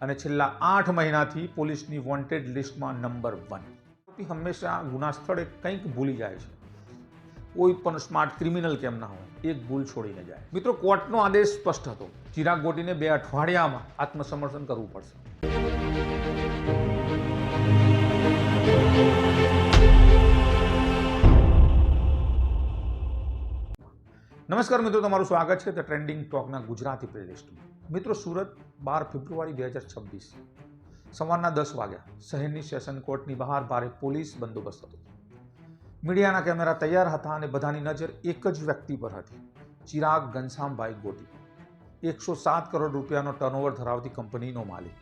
અને છેલ્લા 8 મહિનાથી પોલીસની વોન્ટેડ લિસ્ટમાં નંબર 1. હંમેશા ગુના સ્થળે કંઈક ભૂલી જાય છે. કોઈ પણ સ્માર્ટ ક્રિમિનલ કેમ ના હોય, એક ભૂલ છોડીને જાય. મિત્રો, કોર્ટનો આદેશ સ્પષ્ટ હતો. ચિરાગ ગોટીને 2 અઠવાડિયામાં આત્મસમર્પણ કરવું પડશે. નમસ્કાર મિત્રો, તમારું સ્વાગત છે ધ ટ્રેન્ડિંગ ટોકના ગુજરાતી પ્લેલિસ્ટમાં. મિત્રો, સુરત 12 ફેબ્રુઆરી 2026 સવારના 10 વાગ્યા શહેરની સેશન કોર્ટની બહાર ભારે પોલીસ બંદોબસ્ત હતો. મીડિયાના કેમેરા તૈયાર હતા અને બધાની નજર એક જ વ્યક્તિ પર હતી, ચિરાગ ઘનશ્યામભાઈ ગોટી. 107 કરોડ રૂપિયાનો ટર્નઓવર ધરાવતી કંપનીનો માલિક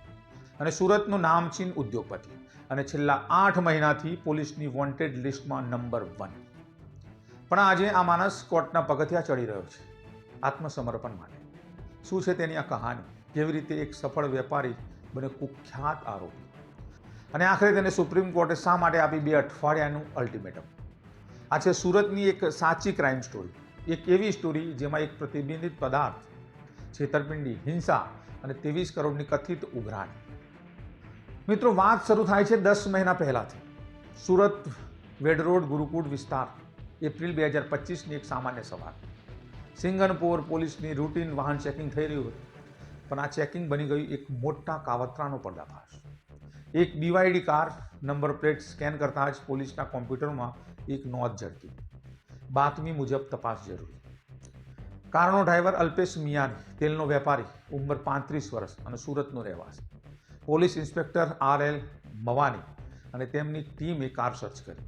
અને સુરતનો નામચીન ઉદ્યોગપતિ, અને છેલ્લા 8 મહિનાથી પોલીસની વોન્ટેડ લિસ્ટમાં નંબર 1. પણ આજે આ માણસ કોર્ટના પગથિયા ચડી રહ્યો છે આત્મસમર્પણ માટે. શું છે તેની આ કહાની? કેવી રીતે એક સફળ વેપારી બને કુખ્યાત આરોપી, અને આખરે તેને સુપ્રીમ કોર્ટે શા માટે આપી 2 અઠવાડિયાનું અલ્ટિમેટમ? આ છે સુરતની એક સાચી ક્રાઇમ સ્ટોરી. એક એવી સ્ટોરી જેમાં એક પ્રતિબંધિત પદાર્થ, છેતરપિંડી, હિંસા અને 23 કરોડની કથિત ઉઘરાણી. મિત્રો, વાત શરૂ થાય છે 10 મહિના પહેલાથી. સુરત વેડ રોડ ગુરુકુળ વિસ્તાર, એપ્રિલ 2025ની એક સામાન્ય સવાર. સિંગનપોર પોલીસની રૂટીન વાહન ચેકિંગ થઈ રહ્યું હતું, પણ આ ચેકિંગ બની ગયું એક મોટા કાવતરાનો પર્દાફાશ. એક BYD car number plate scan કરતાં જ પોલીસના કોમ્પ્યુટરમાં એક નોંધ ઝડપી. બાતમી મુજબ તપાસ જરૂરી. કારનો ડ્રાઈવર અલ્પેશ મિયાની, તેલનો વેપારી, ઉંમર 35 વર્ષ અને સુરતનો રહેવાસી. પોલીસ ઇન્સ્પેક્ટર RL મવાની અને તેમની ટીમે કાર સર્ચ કરી.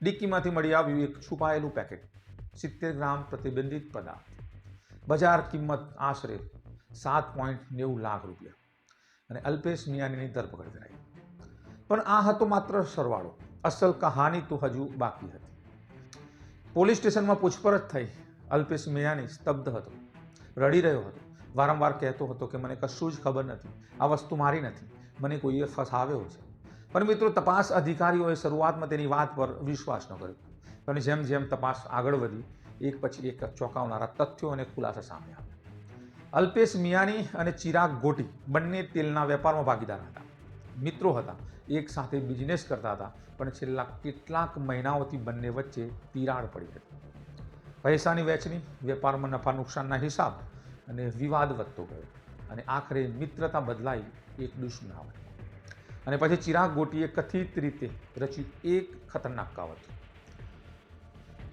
ડિક્કીમાંથી મળી આવ્યું એક છુપાયેલું પેકેટ, 70 ગ્રામ પ્રતિબંધિત પદાર્થ. બજાર કિંમત આશરે 7.90 લાખ રૂપિયા. અને અલ્પેશ મિયાનીની ધરપકડ કરાઈ. પણ આ હતો માત્ર સરવાળો. અસલ કહાની તો હજુ બાકી હતી. પોલીસ સ્ટેશનમાં પૂછપરછ થઈ. અલ્પેશ મિયાની સ્તબ્ધ હતો, રડી રહ્યો હતો, વારંવાર કહેતો હતો કે મને કશું જ ખબર નથી, આ વસ્તુ મારી નથી, મને કોઈએ ફસાવ્યો છે. પણ મિત્રો, તપાસ અધિકારીઓએ શરૂઆતમાં તેની વાત પર વિશ્વાસ ન કર્યો. અને જેમ જેમ તપાસ આગળ વધી, એક પછી એક ચોંકાવનારા તથ્યો અને ખુલાસા સામે આવ્યા. અલ્પેશ મિયાની અને ચિરાગ ગોટી બંને તેલના વેપારમાં ભાગીદાર હતા, મિત્રો હતા, એક સાથે બિઝનેસ કરતા હતા. પણ છેલ્લા કેટલાક મહિનાઓથી બંને વચ્ચે તિરાડ પડી હતી. પૈસાની વહેંચણી, વેપારમાં નફા નુકસાનના હિસાબ અને વિવાદ વધતો ગયો. અને આખરે મિત્રતા બદલાઈ એક દુશ્મનાવટ. અને પછી ચિરાગ ગોટીએ કથિત રીતે રચ્યું એક ખતરનાક કાવત.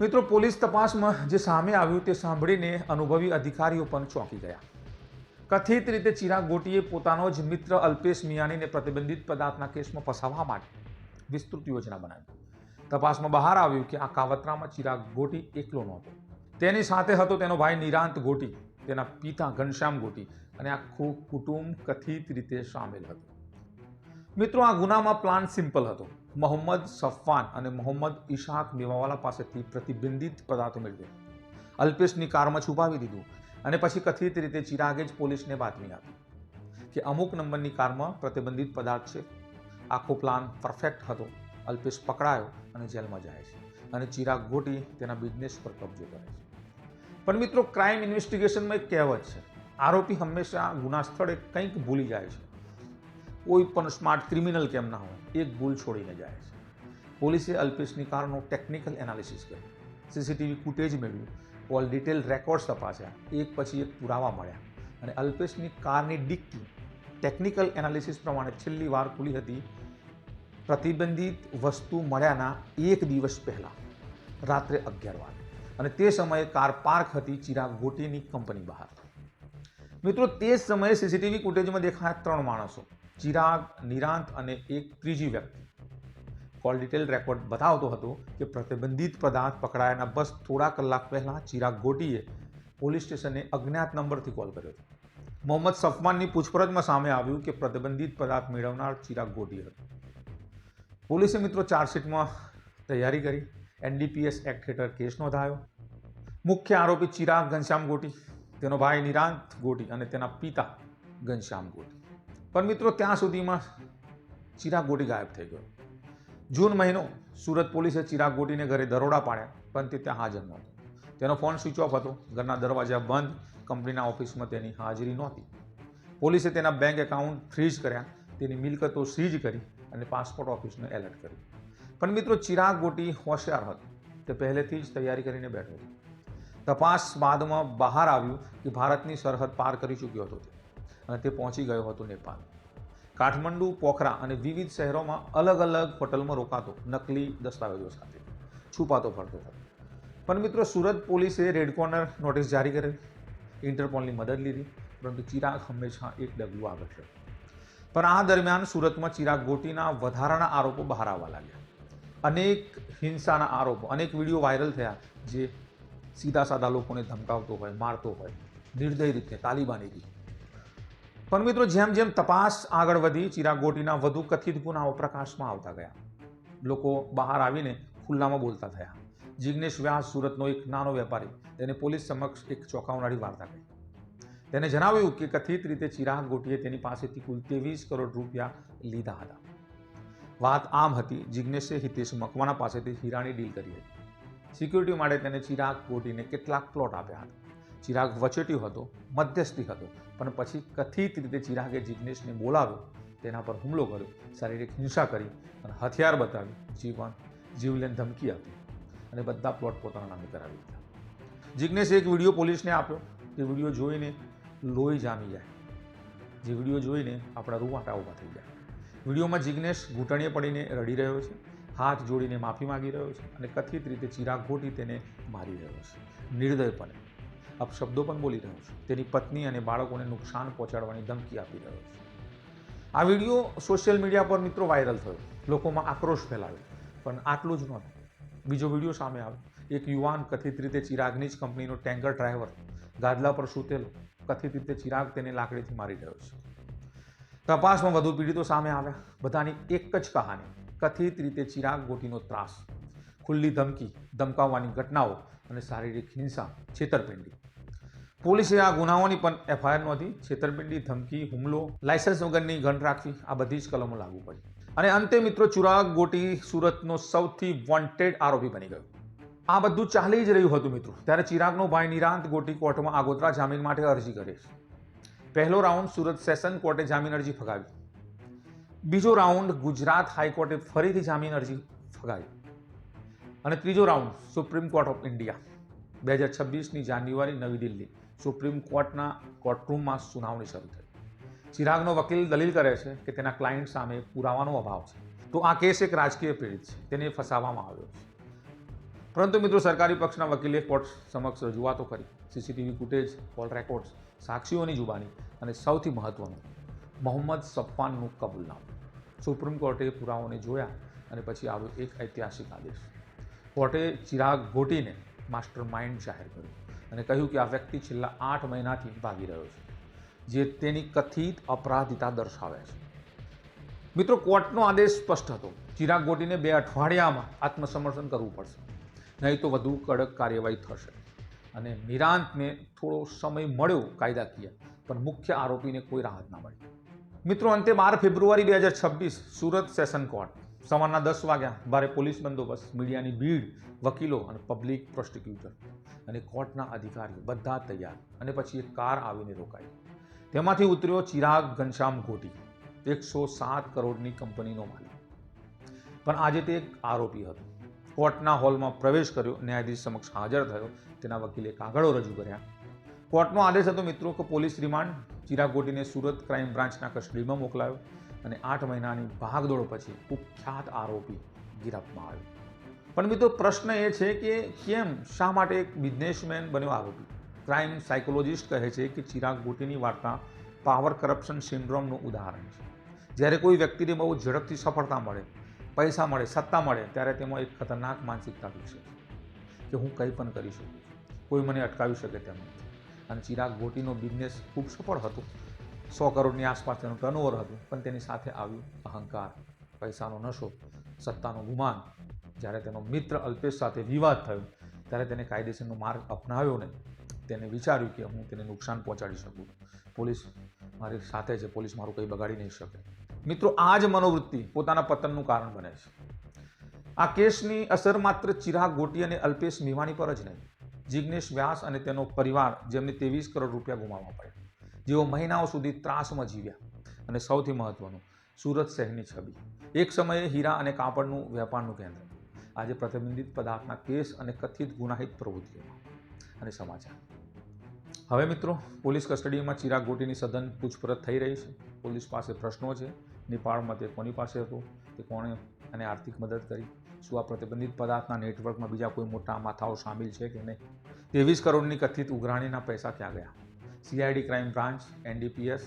મિત્રો, પોલીસ તપાસમાં જે સામે આવ્યું તે સાંભળીને અનુભવી અધિકારીઓ પણ ચોંકી ગયા. કથિત રીતે ચિરાગ ગોટીએ પોતાનો જ મિત્ર અલ્પેશ મિયાનીને પ્રતિબંધિત પદાર્થના કેસમાં ફસાવવા માટે વિસ્તૃત યોજના બનાવી. તપાસમાં બહાર આવ્યું કે આ કાવતરામાં ચિરાગ ગોટી એકલો નહોતો. તેની સાથે હતો તેનો ભાઈ નિરાંત ગોટી, તેના પિતા ઘનશ્યામ ગોટી, અને આખું કુટુંબ કથિત રીતે સામેલ હતું. મિત્રો, આ ગુનામાં પ્લાન સિમ્પલ હતો. મોહમ્મદ સફવાન અને મોહમ્મદ ઇશાક મેવાવાલા પાસેથી પ્રતિબંધિત પદાર્થો મેળવ્યા, અલ્પેશની કારમાં છુપાવી દીધું, અને પછી કથિત રીતે ચિરાગે જ પોલીસને બાતમી આપી કે અમુક નંબરની કારમાં પ્રતિબંધિત પદાર્થ છે. આખો પ્લાન પરફેક્ટ હતો. અલ્પેશ પકડાયો અને જેલમાં જાય છે, અને ચિરાગ ગોટી તેના બિઝનેસ પર કબજો કરે છે. પણ મિત્રો, ક્રાઇમ ઇન્વેસ્ટિગેશનમાં એક કહેવત છે, આરોપી હંમેશા ગુના સ્થળે કંઈક ભૂલી જાય છે. કોઈ પણ સ્માર્ટ ક્રિમિનલ કેમ ના હોય, એક ભૂલ છોડીને જાય છે. પોલીસે અલ્પેશની કારનું ટેકનિકલ એનાલિસિસ કર્યું, CCTV ફૂટેજ મેળવ્યું, કોલ ડિટેલ રેકોર્ડ્સ તપાસ્યા, એક પછી એક પુરાવા મળ્યા. અને અલ્પેશની કારની ડિક્કી ટેકનિકલ એનાલિસિસ પ્રમાણે છેલ્લી વાર ખુલી હતી પ્રતિબંધિત વસ્તુ મળ્યાના 1 દિવસ પહેલાં, રાત્રે 11 વાગે. અને તે સમયે કાર પાર્ક હતી ચિરાગ ગોટીની કંપની બહાર. મિત્રો, તે જ સમયે CCTV ફૂટેજમાં દેખાયા 3 માણસો, ચિરાગ, નિરાંત અને એક ત્રીજી વ્યક્તિ. કોલ ડિટેલ રેકોર્ડ બતાવતો હતો કે પ્રતિબંધિત પદાર્થ પકડાયાના બસ થોડા કલાક પહેલા ચિરાગ ગોટીએ પોલીસ સ્ટેશને અજ્ઞાત નંબરથી કોલ કર્યો હતો. મોહમ્મદ સફવાનની પૂછપરછમાં સામે આવ્યું કે પ્રતિબંધિત પદાર્થ મેળવનાર ચિરાગ ગોટી હતો. પોલીસે મિત્રો ચાર્જશીટમાં તૈયારી કરી. NDPS એક્ટ હેઠળ કેસ નોંધાયો. મુખ્ય આરોપી ચિરાગ ઘનશ્યામ ગોટી, તેનો ભાઈ નિરાંત ગોટી અને તેના પિતા ઘનશ્યામ ગોટી. પણ મિત્રો, ત્યાં સુધીમાં ચિરાગ ગોટી ગાયબ થઈ ગયો. જૂન મહિનો, સુરત પોલીસે ચિરાગ ગોટીને ઘરે દરોડા પાડ્યા, પણ તે ત્યાં હાજર નહોતો. તેનો ફોન સ્વિચ ઓફ હતો, ઘરના દરવાજા બંધ, કંપનીના ઓફિસમાં તેની હાજરી નહોતી. પોલીસે તેના બેંક એકાઉન્ટ ફ્રીઝ કર્યા, તેની મિલકતો સીઝ કરી અને પાસપોર્ટ ઓફિસને એલર્ટ કર્યું. પણ મિત્રો ચિરાગ ગોટી હોશિયાર હતો. તે પહેલેથી જ તૈયારી કરીને બેઠો હતો. તપાસ બાદમાં બહાર આવ્યું કે ભારતની સરહદ પાર કરી ચૂક્યો હતો અને તે પહોંચી ગયો હતો નેપાળ. કાઠમંડુ, પોખરા અને વિવિધ શહેરોમાં અલગ અલગ હોટલમાં રોકાતો, નકલી દસ્તાવેજો સાથે છુપાતો ફરતો હતો. પણ મિત્રો સુરત પોલીસે રેડ કોર્નર નોટિસ જારી કરેલી, ઇન્ટરપોલની મદદ લીધી, પરંતુ ચિરાગ હંમેશા એક ડગલું આગળ રહ્યો. પણ આ દરમિયાન સુરતમાં ચિરાગ ગોટીના વધારાના આરોપો બહાર આવવા લાગ્યા. અનેક હિંસાના આરોપો, અનેક વિડીયો વાયરલ થયા જે સીધા સાદા લોકોને ધમકાવતો હોય, મારતો હોય, નિર્દય રીતે તાલિબાનીથી. પણ મિત્રો જેમ જેમ તપાસ આગળ વધી, ચિરાગ ગોટીના વધુ કથિત ગુનાઓ પ્રકાશમાં આવતા ગયા. લોકો બહાર આવીને ખુલ્લામાં બોલતા થયા. જિગ્નેશ વ્યાસ, સુરતનો એક નાનો વેપારી, તેને પોલીસ સમક્ષ એક ચોંકાવનારી વાર્તા કહી. તેને જણાવ્યું કે કથિત રીતે ચિરાગ ગોટીએ તેની પાસેથી કુલ 23 કરોડ રૂપિયા લીધા હતા. વાત આમ હતી, જિગ્નેશે હિતેશ મકવાણા પાસેથી હીરાની ડીલ કરી હતી. સિક્યુરિટી માટે તેને ચિરાગ ગોટીને કેટલાક પ્લોટ આપ્યા હતા. ચિરાગ વચેટિયો હતો, મધ્યસ્થી હતો, પણ પછી કથિત રીતે ચિરાગે જિગ્નેશને બોલાવ્યો, તેના પર હુમલો કર્યો, શારીરિક હિંસા કરી અને હથિયાર બતાવી જીવલેણ ધમકી આપી અને બધા પ્લોટ પોતાના નામે કરાવી દીધા. જિગ્નેશે એક વિડીયો પોલીસને આપ્યો. તે વિડીયો જોઈને લોહી જામી જાય, જે વિડીયો જોઈને આપણા રૂવાટા ઊભા થઈ જાય. વિડીયોમાં જિગ્નેશ ઘૂંટણીએ પડીને રડી રહ્યો છે, હાથ જોડીને માફી માંગી રહ્યો છે અને કથિત રીતે ચિરાગ ગોટી તેને મારી રહ્યો છે, નિર્દયપણે અપશબ્દો પણ બોલી રહ્યો છે, તેની પત્ની અને બાળકોને નુકસાન પહોંચાડવાની ધમકી આપી રહ્યો છે. આ વિડીયો સોશિયલ મીડિયા પર મિત્રો વાયરલ થયો, લોકોમાં આક્રોશ ફેલાયો. પણ આટલું જ નહોતું, બીજો વિડીયો સામે આવ્યો. એક યુવાન કથિત રીતે ચિરાગની જ કંપનીનો ટેન્કર ડ્રાઈવર ગાદલા પર સૂતેલો, કથિત રીતે ચિરાગ તેને લાકડીથી મારી રહ્યો છે. તપાસમાં વધુ પીડિતો સામે આવ્યા. બધાની એક જ કહાની, કથિત રીતે ચિરાગ ગોટીનો ત્રાસ, ખુલ્લી ધમકી, ધમકાવવાની ઘટનાઓ અને શારીરિક હિંસા, છેતરપિંડી. પોલીસે આ ગુનાઓની પણ એફઆઈઆર નોંધી. છેતરપિંડી, ધમકી, હુમલો, લાયસન્સ વગરની ગન રાખવી, આ બધી જ કલમો લાગુ પડી. અને અંતે મિત્રો ચિરાગ ગોટી સુરતનો સૌથી વોન્ટેડ આરોપી બની ગયો. આ બધું ચાલી જ રહ્યું હતું મિત્રો, ત્યારે ચિરાગનો ભાઈ નિરાંત ગોટી કોર્ટમાં આગોતરા જામીન માટે અરજી કરે છે. પહેલો રાઉન્ડ સુરત સેશન કોર્ટે જામીન અરજી ફગાવી. બીજો રાઉન્ડ ગુજરાત હાઈકોર્ટે ફરીથી જામીન અરજી ફગાવી. અને ત્રીજો round supreme court of India. 2026ની જાન્યુઆરી, નવી દિલ્હી સુપ્રીમ કોર્ટના કોર્ટરૂમમાં સુનાવણી શરૂ થઈ. ચિરાગનો વકીલ દલીલ કરે છે કે તેના ક્લાયન્ટ સામે પુરાવાનો અભાવ છે, તો આ કેસ એક રાજકીય પીડિત છે, તેને ફસાવવામાં આવ્યો છે. પરંતુ મિત્રો સરકારી પક્ષના વકીલે કોર્ટ સમક્ષ રજૂઆતો કરી. સીસીટીવી ફૂટેજ, કોલ રેકોર્ડ્સ, સાક્ષીઓની જુબાની અને સૌથી મહત્વનું મોહમ્મદ સફવાનનું કબૂલનામું. સુપ્રીમ કોર્ટે પુરાવાઓને જોયા અને પછી આવ્યો એક ઐતિહાસિક આદેશ. કોર્ટે ચિરાગ ગોટીને માસ્ટર માઇન્ડ જાહેર કર્યું અને કહ્યું કે આ વ્યક્તિ છેલ્લા 8 મહિનાથી ભાગી રહ્યો છે, જે તેની કથિત અપરાધિતા દર્શાવે છે. મિત્રો કોર્ટનો આદેશ સ્પષ્ટ હતો, ચિરાગ ગોટીને 2 અઠવાડિયામાં આત્મસમર્પણ કરવું પડશે, નહીં તો વધુ કડક કાર્યવાહી થશે. અને નિરાંતને થોડો સમય મળ્યો કાયદાકીય, પણ મુખ્ય આરોપીને કોઈ રાહત ના મળી. મિત્રો અંતે 12 ફેબ્રુઆરી 2026 સુરત સેશન કોર્ટ. સવારના 10 વાગ્યા. ભારે પોલીસ બંદોબસ્ત, મીડિયાની ભીડ, વકીલો અને પબ્લિક પ્રોસિક્યુટર અને કોર્ટના અધિકારીઓ બધા તૈયાર. અને પછી એક કાર આવીને રોકાઈ. તેમાંથી ઉતર્યો ચિરાગ ઘનશ્યામ ગોટી, 107 કરોડની કંપનીનો માલિક. પણ આજે તે એક આરોપી હતો. કોર્ટના હોલમાં પ્રવેશ કર્યો, ન્યાયાધીશ સમક્ષ હાજર થયો, તેના વકીલે કાગળો રજૂ કર્યા. કોર્ટનો આદેશ હતો મિત્રો કે પોલીસ રિમાન્ડ. ચિરાગ ગોટીને સુરત ક્રાઇમ બ્રાન્ચના કસ્ટડીમાં મોકલાયો અને 8 મહિનાની ભાગદોડ પછી કુખ્યાત આરોપી ગિરફમાં આવ્યો. પણ મિત્રો પ્રશ્ન એ છે કે કેમ, શા માટે એક બિઝનેસમેન બન્યો આરોપી? ક્રાઇમ સાયકોલોજિસ્ટ કહે છે કે ચિરાગ ગોટીની વાર્તા પાવર કરપ્શન સિન્ડ્રોમનું ઉદાહરણ છે. જ્યારે કોઈ વ્યક્તિને બહુ ઝડપથી સફળતા મળે, પૈસા મળે, સત્તા મળે, ત્યારે તેમાં એક ખતરનાક માનસિકતા વિકસે છે કે હું કંઈ પણ કરી શકું છું, કોઈ મને અટકાવી શકે તેમ નથી. અને ચિરાગ ગોટીનો બિઝનેસ ખૂબ સફળ હતો, 100 કરોડની આસપાસ તેનું ટર્નઓવર હતું, પણ તેની સાથે આવ્યું અહંકાર, પૈસાનો નશો, સત્તાનો ગુમાન. જ્યારે તેનો મિત્ર અલ્પેશ સાથે વિવાદ થયો, ત્યારે તેને કાયદેસરનો માર્ગ અપનાવ્યો નહીં. તેને વિચાર્યું કે હું તેને નુકસાન પહોંચાડી શકું, પોલીસ મારી સાથે છે, પોલીસ મારું કંઈ બગાડી નહીં શકે. મિત્રો આ જ મનોવૃત્તિ પોતાના પતનનું કારણ બને છે. આ કેસની અસર માત્ર ચિરાગ ગોટી અને અલ્પેશ મેવાણી પર જ નહીં, જિગ્નેશ વ્યાસ અને તેનો પરિવાર, જેમને 23 કરોડ રૂપિયા ગુમાવવા પડ્યા, જેઓ મહિનાઓ સુધી ત્રાસમાં જીવ્યા. અને સૌથી મહત્વનું, સુરત શહેરની છબી, એક સમયે હીરા અને કાપડનું વેપારનું કેન્દ્ર, આજે પ્રતિબંધિત પદાર્થના કેસ અને કથિત ગુનાહિત પ્રવૃત્તિઓમાં. અને સમાચાર હવે મિત્રો, પોલીસ કસ્ટડીમાં ચિરાગ ગોટીની સઘન પૂછપરછ થઈ રહી છે. પોલીસ પાસે પ્રશ્નો છે. નેપાળમાં તે કોની પાસે હતો, તે કોણે અને આર્થિક મદદ કરી, શું આ પ્રતિબંધિત પદાર્થના નેટવર્કમાં બીજા કોઈ મોટા માથાઓ સામેલ છે કે નહીં, 23 કરોડની કથિત ઉઘરાણીના પૈસા ક્યાં ગયા. CID ક્રાઇમ બ્રાન્ચ, NDPS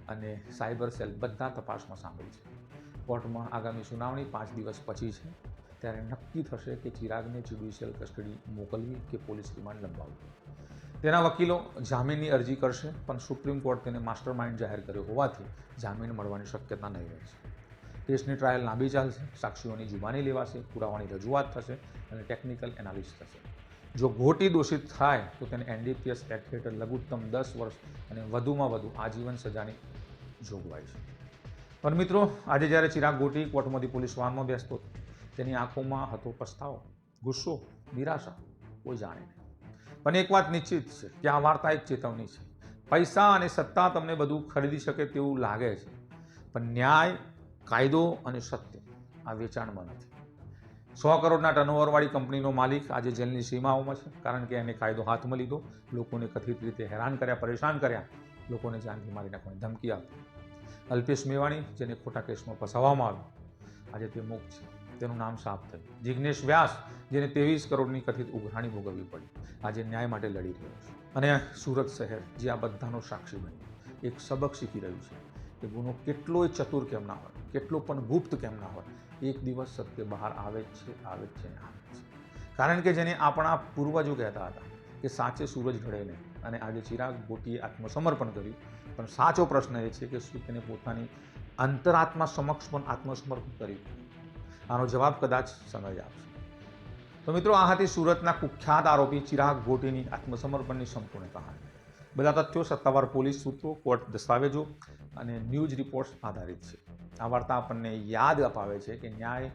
અને સાયબર સેલ બધા તપાસમાં સામેલ છે. કોર્ટમાં આગામી સુનાવણી 5 દિવસ પછી છે. ત્યારે નક્કી થશે કે ચિરાગને જ્યુડિશિયલ કસ્ટડી મોકલવી કે પોલીસ રિમાન્ડ લંબાવવી. તેના વકીલો જામીનની અરજી કરશે, પણ સુપ્રીમ કોર્ટ તેને માસ્ટર માઇન્ડ જાહેર કર્યો હોવાથી જામીન મળવાની શક્યતા નહીં રહે છે. કેસની ટ્રાયલ લાંબી ચાલશે, સાક્ષીઓની જુબાની લેવાશે, પુરાવાની રજૂઆત થશે અને ટેકનિકલ એનાલિસિસ થશે. જો ગોટી દોષિત થાય તો તેને NDPS એક્ટ હેઠળ લઘુત્તમ 10 વર્ષ અને વધુમાં વધુ આજીવન સજાની જોગવાઈ છે. પણ મિત્રો, આજે જ્યારે ચિરાગ ગોટી કોર્ટમાંથી પોલીસ વાનમાં બેસતો હતો, તેની આંખોમાં હતો પસ્તાવો, ગુસ્સો, નિરાશા, કોઈ જાણે નહીં. પણ એક વાત નિશ્ચિત છે કે આ વાર્તા એક ચેતવણી છે. પૈસા અને સત્તા તમને બધું ખરીદી શકે તેવું લાગે છે, પણ ન્યાય, કાયદો અને સત્ય આ વેચાણમાં નથી. 100 કરોડના ટર્નઓવરવાળી કંપનીનો માલિક આજે જેલની સીમાઓમાં છે, કારણ કે એને કાયદો હાથમાં લીધો, લોકોને કથિત રીતે હેરાન કર્યા, પરેશાન કર્યા, લોકોને જાનથી મારી નાખવાની ધમકી આપી. અલ્પેશ મેવાણી, જેને ખોટા કેસમાં ફસાવવામાં આવ્યો, આજે તે મુક્ત છે, તેનું નામ સાફ થયું. જિગ્નેશ વ્યાસ, જેને 23 કરોડની કથિત ઉઘરાણી ભોગવવી પડી, આજે ન્યાય માટે લડી રહ્યો છે. અને સુરત શહેર, જે આ બધાનો સાક્ષી બન્યું, એક સબક શીખી રહ્યું છે કે ગુનો કેટલોય ચતુર કેમ ના હોય, કેટલો પણ ગુપ્ત કેમ ના હોય, એક દિવસ સત્ય બહાર આવે જ છે, આવે જ છે ને આવે જ છે. કારણ કે જેને આપણા પૂર્વજો કહેતા હતા કે સાચે સૂરજ ઢળે નહીં, અને આજે ચિરાગ ગોટીએ આત્મસમર્પણ કર્યું. પણ સાચો પ્રશ્ન એ છે કે શું તેને પોતાની અંતરાત્મા સમક્ષ પણ આત્મસમર્પણ કર્યું? આનો જવાબ કદાચ સમય જ આપશે. તો મિત્રો, આ હતી સુરતના કુખ્યાત આરોપી ચિરાગ ગોટીની આત્મસમર્પણની સંપૂર્ણ કહાની. બધા તથ્યો સત્તાવાર પોલીસ સૂત્રો, કોર્ટ દસ્તાવેજો અને ન્યૂઝ રિપોર્ટ્સ આધારિત છે. આ વાર્તા આપણને યાદ અપાવે છે કે ન્યાય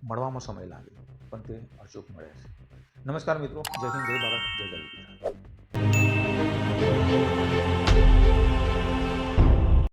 મળવામાં સમય લાગે, પણ તે અચૂક મળે છે. નમસ્કાર મિત્રો, જય હિન્દ, જય ભારત, જય જય ગુજરાત.